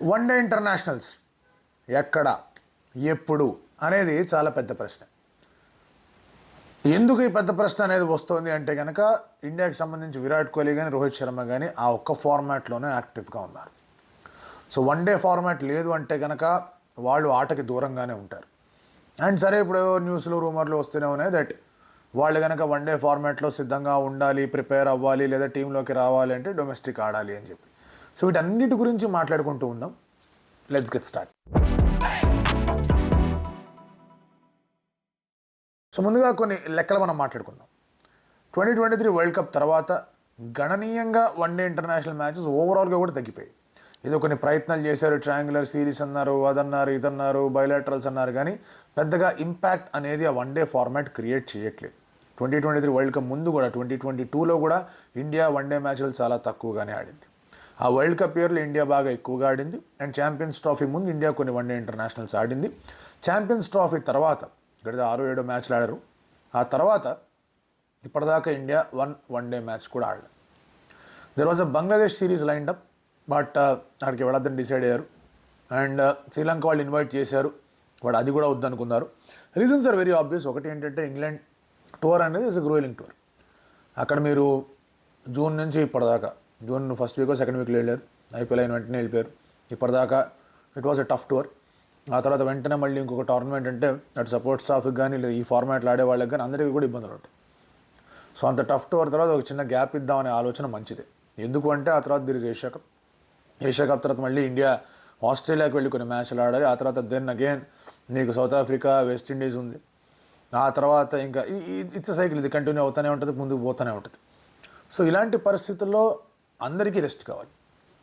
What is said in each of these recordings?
One day internationals ఎక్కడ ఎప్పుడు అనేది చాలా పెద్ద ప్రశ్న. ఎందుకు ఈ పెద్ద ప్రశ్న అనేది వస్తుంది అంటే కనుక ఇండియాకి సంబంధించి విరాట్ కోహ్లీ కానీ రోహిత్ శర్మ కానీ ఆ ఒక్క ఫార్మాట్లోనే యాక్టివ్గా ఉన్నారు. సో వన్డే ఫార్మాట్ లేదు అంటే కనుక వాళ్ళు ఆటకి దూరంగానే ఉంటారు. అండ్ సరే, ఇప్పుడు న్యూస్లు రూమర్లు వస్తూనే ఉన్నాయి దట్ వాళ్ళు కనుక వన్డే ఫార్మాట్లో సిద్ధంగా ఉండాలి, ప్రిపేర్ అవ్వాలి, లేదా టీంలోకి రావాలి అంటే డొమెస్టిక్ ఆడాలి అని చెప్పి. సో వీటన్నిటి గురించి మాట్లాడుకుంటూ ఉందాం. Let's get start. సో ముందుగా కొన్ని లెక్కలు మనం మాట్లాడుకుందాం. 2023 వరల్డ్ కప్ తర్వాత గణనీయంగా వన్డే ఇంటర్నేషనల్ మ్యాచెస్ ఓవరాల్గా కూడా తగ్గిపోయాయి. ఏదో కొన్ని ప్రయత్నాలు చేశారు, ట్రయాంగులర్ సిరీస్ అన్నారు, అదన్నారు, ఇదన్నారు, బయలాటరల్స్ అన్నారు, కానీ పెద్దగా ఇంపాక్ట్ అనేది ఆ వన్డే ఫార్మాట్ క్రియేట్ చేయట్లేదు. 2023 వరల్డ్ కప్ ముందు కూడా 2022లో కూడా ఇండియా వన్డే మ్యాచ్లు చాలా తక్కువగానే ఆడింది. ఆ వరల్డ్ కప్ ఇయర్లో ఇండియా బాగా ఎక్కువగా ఆడింది. అండ్ ఛాంపియన్స్ ట్రోఫీ ముందు ఇండియా కొన్ని వన్డే ఇంటర్నేషనల్స్ ఆడింది. ఛాంపియన్స్ ట్రోఫీ తర్వాత ఇక్కడ 6-7 మ్యాచ్లు ఆడారు. ఆ తర్వాత ఇప్పటిదాకా ఇండియా వన్డే మ్యాచ్ కూడా ఆడలేదు. There was a Bangladesh series lined up, but అక్కడికి వెళ్ళొద్దని డిసైడ్ అయ్యారు. అండ్ శ్రీలంక వాళ్ళు ఇన్వైట్ చేశారు, బట్ అది కూడా వద్దనుకున్నారు. Reasons are very obvious. ఒకటి ఏంటంటే ఇంగ్లాండ్ టూర్ అనేది ఇస్ గ్రోయింగ్ టూర్. అక్కడ మీరు జూన్ నుంచి ఇప్పటిదాకా, జూన్ ఫస్ట్ వీక్ సెకండ్ వీక్లో వెళ్ళారు, ఐపీఎల్ అయిన వెంటనే వెళ్ళిపోయారు. ఇప్పటిదాకా it was a tough tour. ఆ తర్వాత వెంటనే మళ్ళీ ఇంకొక టోర్నమెంట్ అంటే అటు సపోర్ట్ స్టాఫ్కి కానీ లేదా ఈ ఫార్మాట్లో ఆడే వాళ్ళకి కానీ అందరికీ కూడా ఇబ్బందులు ఉంటాయి. సో అంత టఫ్ టూర్ తర్వాత ఒక చిన్న గ్యాప్ ఇద్దామనే ఆలోచన మంచిదే. ఎందుకు అంటే ఆ తర్వాత there is Asia cup. Asia cup తర్వాత మళ్ళీ ఇండియా ఆస్ట్రేలియాకి వెళ్ళి కొన్ని మ్యాచ్లు ఆడాలి. ఆ తర్వాత దెన్ అగైన్ నీకు సౌత్ ఆఫ్రికా, వెస్టిండీస్ ఉంది. ఆ తర్వాత ఇంకా ఇట్స్ సైకిల్, ఇది కంటిన్యూ అవుతూనే ఉంటుంది, ముందుకు పోతూనే ఉంటుంది. సో ఇలాంటి పరిస్థితుల్లో అందరికీ రెస్ట్ కావాలి.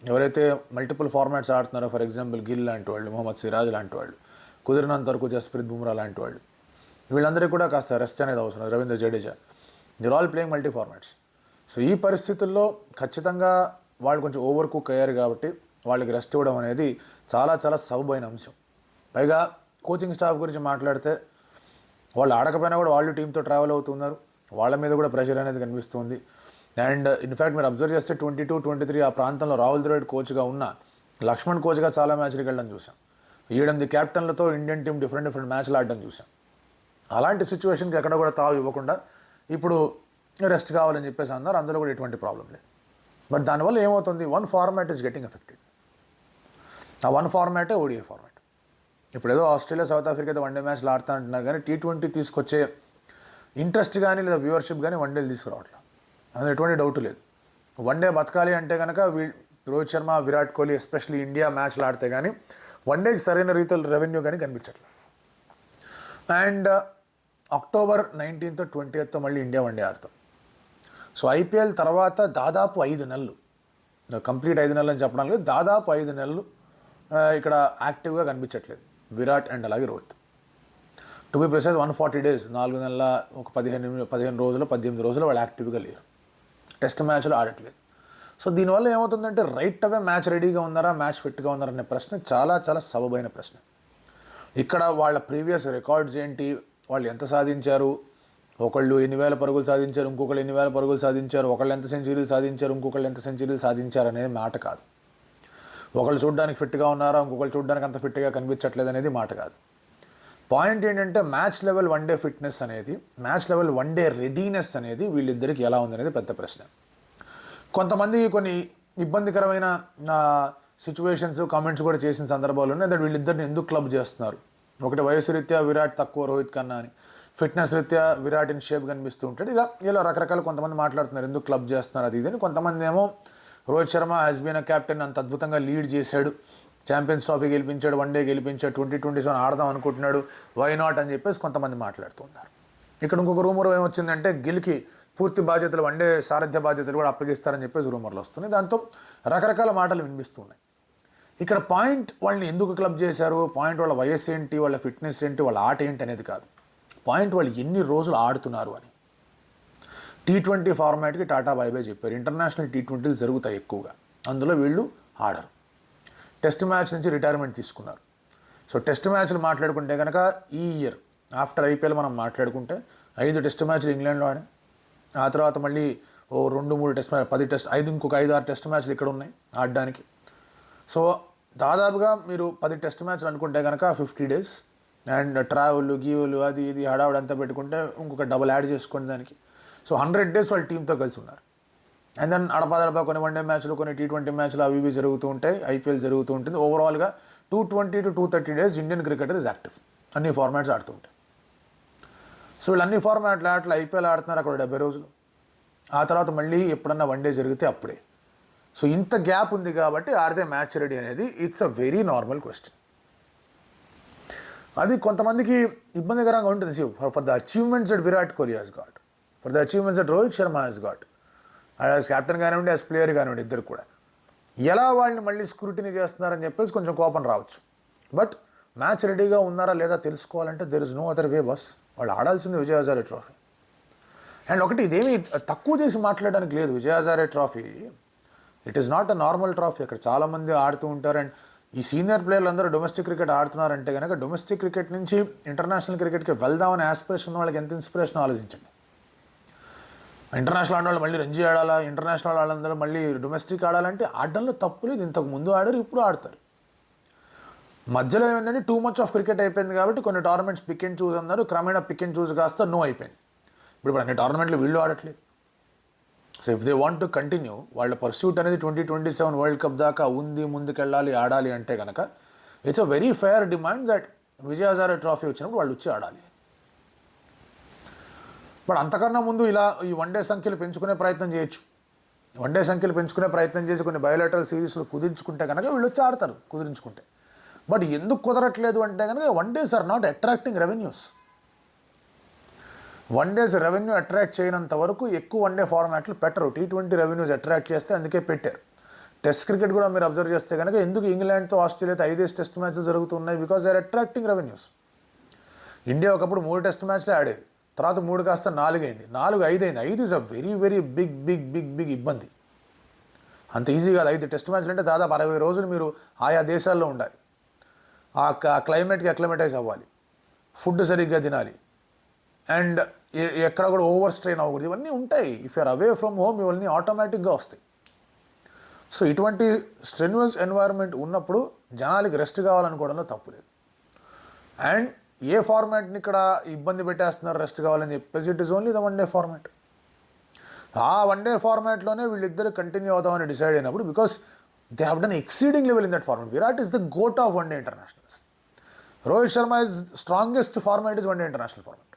ఎవరైతే మల్టిపుల్ ఫార్మాట్స్ ఆడుతున్నారో, ఫర్ ఎగ్జాంపుల్ గిల్ లాంటి వాళ్ళు, మొహమ్మద్ సిరాజ్ లాంటి వాళ్ళు, కుదిరినంత వరకు జస్ప్రీత్ బుమ్రా లాంటి వాళ్ళు, వీళ్ళందరికీ కూడా కాస్త రెస్ట్ అనేది అవసరం. Ravindra Jadeja, they're all playing multi formats. So ఈ పరిస్థితుల్లో ఖచ్చితంగా వాళ్ళు కొంచెం ఓవర్ కుక్ అయ్యారు కాబట్టి వాళ్ళకి రెస్ట్ ఇవ్వడం అనేది చాలా చాలా సబబైన అంశం. పైగా కోచింగ్ స్టాఫ్ గురించి మాట్లాడితే వాళ్ళు ఆడకపోయినా కూడా వాళ్ళు టీంతో ట్రావెల్ అవుతున్నారు, వాళ్ళ మీద కూడా ప్రెషర్ అనేది కనిపిస్తుంది. అండ్ ఇన్ఫ్యాక్ట్ మీరు అబ్జర్వ్ చేస్తే 22-23 ఆ ప్రాంతంలో రాహుల్ ద్రవిడ్ కోచ్గా ఉన్న లక్ష్మణ్ కోచ్గా చాలా మ్యాచ్లకు వెళ్ళడం చూసాం. 7 క్యాప్టెన్లతో ఇండియన్ టీం డిఫరెంట్ మ్యాచ్లు ఆడడం చూసాం. అలాంటి సిచ్యువేషన్కి ఎక్కడ కూడా తావు ఇవ్వకుండా ఇప్పుడు రెస్ట్ కావాలని చెప్పేసి అన్నారు. అందులో కూడా ఎటువంటి ప్రాబ్లం లేదు. బట్ దానివల్ల ఏమవుతుంది, one format is getting affected. ఆ వన్ ఫార్మాటే ఓడిఐ ఫార్మాట్. ఇప్పుడు ఏదో ఆస్ట్రేలియా, సౌత్ ఆఫ్రికా వన్డే మ్యాచ్లు ఆడుతా అంటున్నారు, కానీ T20 తీసుకొచ్చే ఇంట్రెస్ట్ కానీ లేదా వ్యూవర్షిప్ కానీ వన్డేలు తీసుకురావట్లేదు. అందులో ఎటువంటి డౌట్ లేదు. వన్డే బతకాలి అంటే కనుక రోహిత్ శర్మ, విరాట్ కోహ్లీ ఎస్పెషల్లీ ఇండియా మ్యాచ్లు ఆడితే కానీ వన్డేకి సరైన రీతిలో రెవెన్యూ కానీ కనిపించట్లేదు. అండ్ అక్టోబర్ 19th 20th మళ్ళీ ఇండియా వన్డే ఆడతాం. సో ఐపీఎల్ తర్వాత దాదాపు 5 నెలలు, కంప్లీట్ 5 నెలలు అని చెప్పడం లేదు, దాదాపు 5 నెలలు ఇక్కడ యాక్టివ్గా కనిపించట్లేదు విరాట్ అండ్ అలాగే Rohit. To be precise 140 days, 4 నెలల ఒక 15 రోజులు 18 రోజులు వాళ్ళు యాక్టివ్గా లేరు, టెస్ట్ మ్యాచ్లు ఆడట్లేదు. సో దీనివల్ల ఏమవుతుందంటే రైట్ అవే మ్యాచ్ రెడీగా ఉన్నారా, మ్యాచ్ ఫిట్గా ఉన్నారా అనే ప్రశ్న చాలా చాలా సబబైన ప్రశ్న. ఇక్కడ వాళ్ళ ప్రీవియస్ రికార్డ్స్ ఏంటి, వాళ్ళు ఎంత సాధించారు, ఒకళ్ళు ఎన్ని వేల పరుగులు సాధించారు, ఇంకొకళ్ళు ఎన్ని వేల పరుగులు సాధించారు, ఒకళ్ళు ఎంత సెంచరీలు సాధించారు, ఇంకొకళ్ళు ఎంత సెంచరీలు సాధించారు అనేది మాట కాదు. ఒకళ్ళు చూడడానికి ఫిట్గా ఉన్నారా, ఇంకొకళ్ళు చూడడానికి అంత ఫిట్గా కనిపించట్లేదు అనేది మాట కాదు. పాయింట్ ఏంటంటే మ్యాచ్ లెవెల్ వన్డే ఫిట్నెస్ అనేది, మ్యాచ్ లెవెల్ వన్డే రెడీనెస్ అనేది వీళ్ళిద్దరికి ఎలా ఉందనేది పెద్ద ప్రశ్న. కొంతమంది కొన్ని ఇబ్బందికరమైన సిచ్యువేషన్స్ కామెంట్స్ కూడా చేసిన సందర్భాలు ఉన్నాయి. దట్ వీళ్ళిద్దరిని ఎందుకు క్లబ్ చేస్తున్నారు, ఒకటి వయసు రీత్యా విరాట్ తక్కువ రోహిత్ కన్నా అని, ఫిట్నెస్ రీత్యా విరాట్ ఇన్ షేప్ కనిపిస్తూ ఉంటాడు, ఇలా రకరకాల కొంతమంది మాట్లాడుతున్నారు ఎందుకు క్లబ్ చేస్తున్నారు అది ఇదని. కొంతమంది ఏమో Rohit Sharma has been a captain, అంత అద్భుతంగా లీడ్ చేశాడు, ఛాంపియన్స్ ట్రోఫీ గెలిపించాడు, వన్డే గెలిపించాడు, 2027 ఆడదాం అనుకుంటున్నాడు, వై నాట్ అని చెప్పేసి కొంతమంది మాట్లాడుతున్నారు. ఇక్కడ ఇంకొక రూమర్ ఏమొచ్చిందంటే గిల్కి పూర్తి బాధ్యతలు, వన్డే సారథ్య బాధ్యతలు కూడా అప్పగిస్తారని చెప్పేసి రూమర్లు వస్తున్నాయి. దాంతో రకరకాల మాటలు వినిపిస్తున్నాయి. ఇక్కడ పాయింట్ వాళ్ళని ఎందుకు క్లబ్ చేశారు, పాయింట్ వాళ్ళ వయస్సు ఏంటి, వాళ్ళ ఫిట్నెస్ ఏంటి, వాళ్ళ ఆట ఏంటి అనేది కాదు. పాయింట్ వాళ్ళు ఎన్ని రోజులు ఆడుతున్నారు అని. T20 ఫార్మాట్కి టాటా బై బై చెప్పారు. ఇంటర్నేషనల్ T20లు జరుగుతాయి ఎక్కువగా, అందులో వీళ్ళు ఆడరు. టెస్ట్ మ్యాచ్ నుంచి రిటైర్మెంట్ తీసుకున్నారు. సో టెస్ట్ మ్యాచ్లు మాట్లాడుకుంటే కనుక ఈ ఇయర్ ఆఫ్టర్ ఐపీఎల్ మనం మాట్లాడుకుంటే 5 టెస్ట్ మ్యాచ్లు ఇంగ్లాండ్లో ఆడాం. ఆ తర్వాత మళ్ళీ 2-3 టెస్ట్ మ్యాచ్, 10 టెస్ట్, ఇంకొక 5-6 టెస్ట్ మ్యాచ్లు ఇక్కడ ఉన్నాయి ఆడడానికి. సో దాదాపుగా మీరు 10 టెస్ట్ మ్యాచ్లు అనుకుంటే కనుక 50 days అండ్ ట్రావెల్ గీవులు అది ఇది హడావుడి అంతా పెట్టుకుంటే ఇంకొక డబుల్ యాడ్ చేసుకోండి దానికి. సో 100 days వాళ్ళ టీంతో కలిసి ఉన్నారు. అండ్ దెన్ అడపాదడపా కొన్ని వన్డే మ్యాచ్లు కొన్ని T20 మ్యాచ్లు అవి ఇవి జరుగుతూ ఉంటాయి, IPL జరుగుతూ ఉంటుంది. ఓవరాల్గా 220 to 230 days Indian cricketer is active, అన్ని ఫార్మాట్స్ ఆడుతూ ఉంటాయి. సో వీళ్ళు అన్ని ఫార్మాట్లు ఆటలు IPL ఆడుతున్నారు అక్కడ 70 రోజులు, ఆ తర్వాత మళ్ళీ ఎప్పుడన్నా వన్డే జరిగితే అప్పుడే. సో ఇంత గ్యాప్ ఉంది కాబట్టి ఆడితే మ్యాచ్ రెడీ అనేది it's a very normal question. అది కొంతమందికి ఇబ్బందికరంగా ఉంటుంది. For the achievements that Virat Kohli has got, for the achievements that Rohit Sharma has got, as captain కానివ్వండి యాజ్ ప్లేయర్ కానివ్వండి, ఇద్దరు కూడా ఎలా వాళ్ళని మళ్ళీ స్క్రూటినీ చేస్తున్నారని చెప్పేసి కొంచెం కోపం రావచ్చు. బట్ మ్యాచ్ రెడీగా ఉన్నారా లేదా తెలుసుకోవాలంటే there is no other way boss. వాళ్ళు ఆడాల్సింది విజయ్ హజారే ట్రోఫీ. అండ్ ఒకటి ఇదేమీ తక్కువ చేసి మాట్లాడడానికి లేదు. Vijay Hazare trophy it is not a normal trophy. అక్కడ చాలామంది ఆడుతూ ఉంటారు. అండ్ ఈ సీనియర్ ప్లేయర్లు అందరూ డొమెస్టిక్ క్రికెట్ ఆడుతున్నారంటే కనుక డొమెస్టిక్ క్రికెట్ నుంచి ఇంటర్నేషనల్ క్రికెట్కి వెళ్దామనే ఆస్పిరేషన్ వాళ్ళకి ఎంత ఇన్స్పిరేషన్ ఆలోచించండి. ఇంటర్నేషనల్ ఆడవాళ్ళు మళ్ళీ రంజీ ఆడాలా, ఇంటర్నేషనల్ ఆడాలందరూ మళ్ళీ డొమెస్టిక్ ఆడాలంటే ఆడడంలో తప్పు లేదు. ఇంతకు ముందు ఆడారు, ఇప్పుడు ఆడతారు. మధ్యలో ఏమైందంటే టూ మచ్ ఆఫ్ క్రికెట్ అయిపోయింది కాబట్టి కొన్ని టోర్నమెంట్స్ పిక్ అండ్ చూస్ అన్నారు, క్రమేణా పిక్ అండ్ చూస్ కాస్త నో అయిపోయింది. ఇప్పుడు అన్ని టోర్నమెంట్లు వీళ్ళు ఆడట్లేదు. So if they want to continue, వాళ్ళ పర్స్యూట్ అనేది 2027 వరల్డ్ కప్ దాకా ఉంది, ముందుకెళ్ళాలి, ఆడాలి అంటే కనుక it's a very fair demand that Vijay Hazare trophy వచ్చినప్పుడు వాళ్ళు వచ్చి ఆడాలి. బట్ అంతకన్నా ముందు ఇలా ఈ వన్డే సంఖ్యలు పెంచుకునే ప్రయత్నం చేయొచ్చు. వన్డే సంఖ్యలు పెంచుకునే ప్రయత్నం చేసి కొన్ని బయోలాటరల్ సిరీస్లు కుదించుకుంటే కనుక వీళ్ళు వచ్చి ఆడతారు కుదిరించుకుంటే. బట్ ఎందుకు కుదరట్లేదు అంటే కనుక one days are not attracting revenues. One days revenue attract చేయనంత వరకు ఎక్కువ వన్డే ఫార్మాట్లు పెట్టరు. T20 రెవెన్యూస్ అట్రాక్ట్ చేస్తే అందుకే పెట్టారు. టెస్ట్ క్రికెట్ కూడా మీరు అబ్జర్వ్ చేస్తే కనుక ఎందుకు ఇంగ్లాండ్తో ఆస్ట్రేలియాతో 5 టెస్ట్ మ్యాచ్లు జరుగుతున్నాయి, because they are attracting revenues. India ఒకప్పుడు 3 టెస్ట్ మ్యాచ్లే ఆడేది, తర్వాత 3 కాస్త 4 అయింది, 4 5 అయింది. 5 is a very very big big big big ఇబ్బంది. అంత ఈజీ కాదు. 5 టెస్ట్ మ్యాచ్లు అంటే దాదాపు 60 రోజులు మీరు ఆయా దేశాల్లో ఉండాలి, ఆ క్లైమేట్కి అక్లమటైజ్ అవ్వాలి, ఫుడ్ సరిగ్గా తినాలి, అండ్ ఎక్కడ కూడా ఓవర్ స్ట్రెయిన్ అవ్వకూడదు. ఇవన్నీ ఉంటాయి. If you are away from home ఇవన్నీ ఆటోమేటిక్గా వస్తాయి. సో ఇటువంటి స్ట్రెన్యూస్ ఎన్వైరన్మెంట్ ఉన్నప్పుడు జనాలకి రెస్ట్ కావాలనుకోవడంలో తప్పు లేదు. అండ్ ఏ ఫార్మాట్ని ఇక్కడ ఇబ్బంది పెట్టేస్తున్నారు రెస్ట్ కావాలని చెప్పేసి, it is only the one day format. ఆ వన్డే ఫార్మాట్లోనే వీళ్ళిద్దరు కంటిన్యూ అవుతామని డిసైడ్ అయినప్పుడు, because they have done exceeding level in that format. Virat is the GOAT of one day internationals. Rohit Sharma is strongest format is one day international format.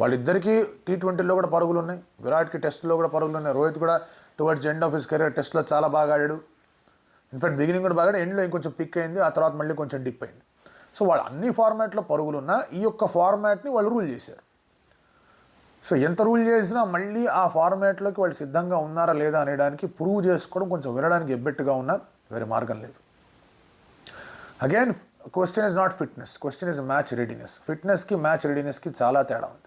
వాళ్ళిద్దరికీ T20లో కూడా పరుగులు ఉన్నాయి, విరాట్కి టెస్ట్లో కూడా పరుగులు ఉన్నాయి. రోహిత్ కూడా towards end of his career టెస్ట్లో చాలా బాగా ఆడాడు. ఇన్ఫాక్ట్ బిగినింగ్ కూడా బాగా, ఎండ్లో ఇంకొంచెం పిక్ అయింది, ఆ తర్వాత మళ్ళీ కొంచెం డిప్ అయింది. సో వాళ్ళు అన్ని ఫార్మాట్లో పరుగులు ఉన్నా ఈ యొక్క ఫార్మాట్ని వాళ్ళు రూల్ చేశారు. సో ఎంత రూల్ చేసినా మళ్ళీ ఆ ఫార్మాట్లోకి వాళ్ళు సిద్ధంగా ఉన్నారా లేదా అనేదానికి ప్రూవ్ చేసుకోవడం కొంచెం వినడానికి ఎబ్బెట్టుగా ఉన్నా వేరే మార్గం లేదు. Again question is not fitness, question is match readiness. ఫిట్నెస్కి మ్యాచ్ రెడీనెస్కి చాలా తేడా ఉంది.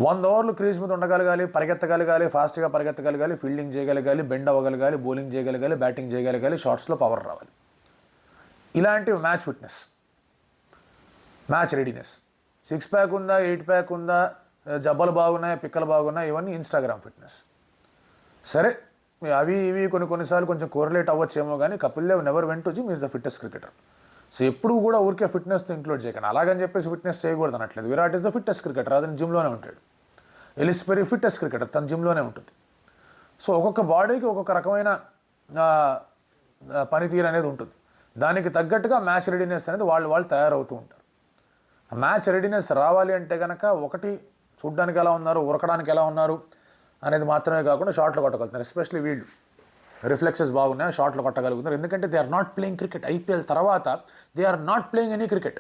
100 ఓవర్లు క్రీజ్ మీద ఉండగలగాలి, పరిగెత్తగలగాలి, ఫాస్ట్గా పరిగెత్తగలగాలి, ఫీల్డింగ్ చేయగలగాలి, బెండ్ అవ్వగలగాలి, బౌలింగ్ చేయగలగాలి, బ్యాటింగ్ చేయగలగాలి, షార్ట్స్లో పవర్ రావాలి. ఇలాంటివి match fitness, match readiness. 6 pack ఉందా, 8 ప్యాక్ ఉందా, జబ్బలు బాగున్నాయి, పిక్కలు బాగున్నాయి, ఇవన్నీ ఇన్స్టాగ్రామ్ ఫిట్నెస్. సరే అవి ఇవి కొన్నిసార్లు కొంచెం కోరిలేట్ అవ్వచ్చేమో, కానీ Kapil Dev never went to gym, is the fittest cricketer. So ఎప్పుడు కూడా ఊరికే ఫిట్నెస్తో ఇంక్లూడ్ చేయకండి. అలాగని చెప్పేసి ఫిట్నెస్ చేయకూడదు అనట్లేదు. Virat is the fittest cricketer, అతను జిమ్లోనే ఉంటాడు. ఎలిస్ పెరీ ఫిట్టెస్ట్ క్రికెటర్, తన జిమ్లోనే ఉంటుంది. సో ఒక్కొక్క బాడీకి ఒక్కొక్క రకమైన పనితీరు అనేది ఉంటుంది. దానికి తగ్గట్టుగా మ్యాచ్ రెడీనెస్ అనేది వాళ్ళు తయారవుతూ ఉంటారు. మ్యాచ్ రెడీనెస్ రావాలి అంటే కనుక ఒకటి చూడ్డానికి ఎలా ఉన్నారు, ఉరకడానికి ఎలా ఉన్నారు అనేది మాత్రమే కాకుండా షాట్లు కొట్టగలుగుతున్నారు. ఎస్పెషల్లీ వీళ్ళు రిఫ్లెక్సెస్ బాగున్నాయి, షాట్లు కొట్టగలుగుతున్నారు. ఎందుకంటే they are not playing cricket. IPL తర్వాత they are not playing any cricket.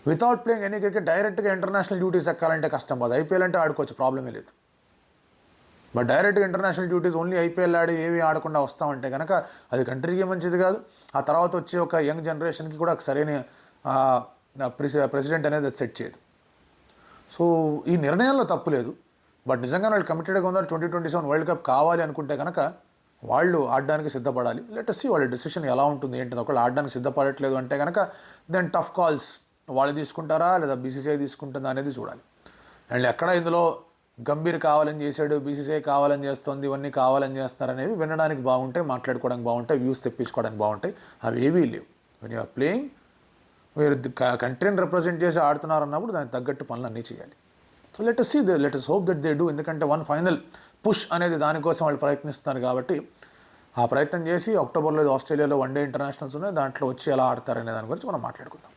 Without playing any cricket డైరెక్ట్గా ఇంటర్నేషనల్ డ్యూటీస్ ఎక్కాలంటే కష్టం కాదు. IPL అంటే ఆడుకోవచ్చు, ప్రాబ్లమే లేదు. బట్ డైరెక్ట్గా ఇంటర్నేషనల్ డ్యూటీస్ ఓన్లీ IPL ఆడి ఏవి ఆడకుండా వస్తామంటే కనుక అది కంట్రీకి మంచిది కాదు. ఆ తర్వాత వచ్చే ఒక యంగ్ జనరేషన్కి కూడా సరైన ప్రెసిడెంట్ అనేది సెట్ చేయదు. సో ఈ నిర్ణయంలో తప్పు లేదు. బట్ నిజంగా వాళ్ళు కమిటెడ్గా ఉన్నారు. 2027 వరల్డ్ కప్ కావాలి అనుకుంటే కనుక వాళ్ళు ఆడడానికి సిద్ధపడాలి. లెట్ us see వాళ్ళ డెసిషన్ ఎలా ఉంటుంది ఏంటిది. ఒకళ్ళు ఆడడానికి సిద్ధపడట్లేదు అంటే కనుక దెన్ టఫ్ కాల్స్ వాళ్ళు తీసుకుంటారా లేదా BCCI తీసుకుంటుందా అనేది చూడాలి. అండ్ ఎక్కడ ఇందులో గంభీర్ కావాలని చేశాడు, బీసీసీఐ కావాలని చేస్తుంది, ఇవన్నీ కావాలని చేస్తున్నారు అనేవి వినడానికి బాగుంటాయి, మాట్లాడుకోవడానికి బాగుంటాయి, వ్యూస్ తెప్పించుకోవడానికి బాగుంటాయి. అవి ఏవీ లేవు. వెన్ యూఆర్ ప్లేయింగ్, మీరు కంట్రీని రిప్రజెంట్ చేసి ఆడుతున్నారు అన్నప్పుడు దానికి తగ్గట్టు పనులు అన్నీ చేయాలి. So let us see, let us hope that they do. ఎందుకంటే వన్ ఫైనల్ పుష్ అనేది దానికోసం వాళ్ళు ప్రయత్నిస్తున్నారు కాబట్టి ఆ ప్రయత్నం చేసి అక్టోబర్లో ఆస్ట్రేలియాలో వన్డే ఇంటర్నేషనల్స్ ఉన్నాయి, దాంట్లో వచ్చి ఎలా ఆడతారనే దాని గురించి మనం మాట్లాడుకుందాం.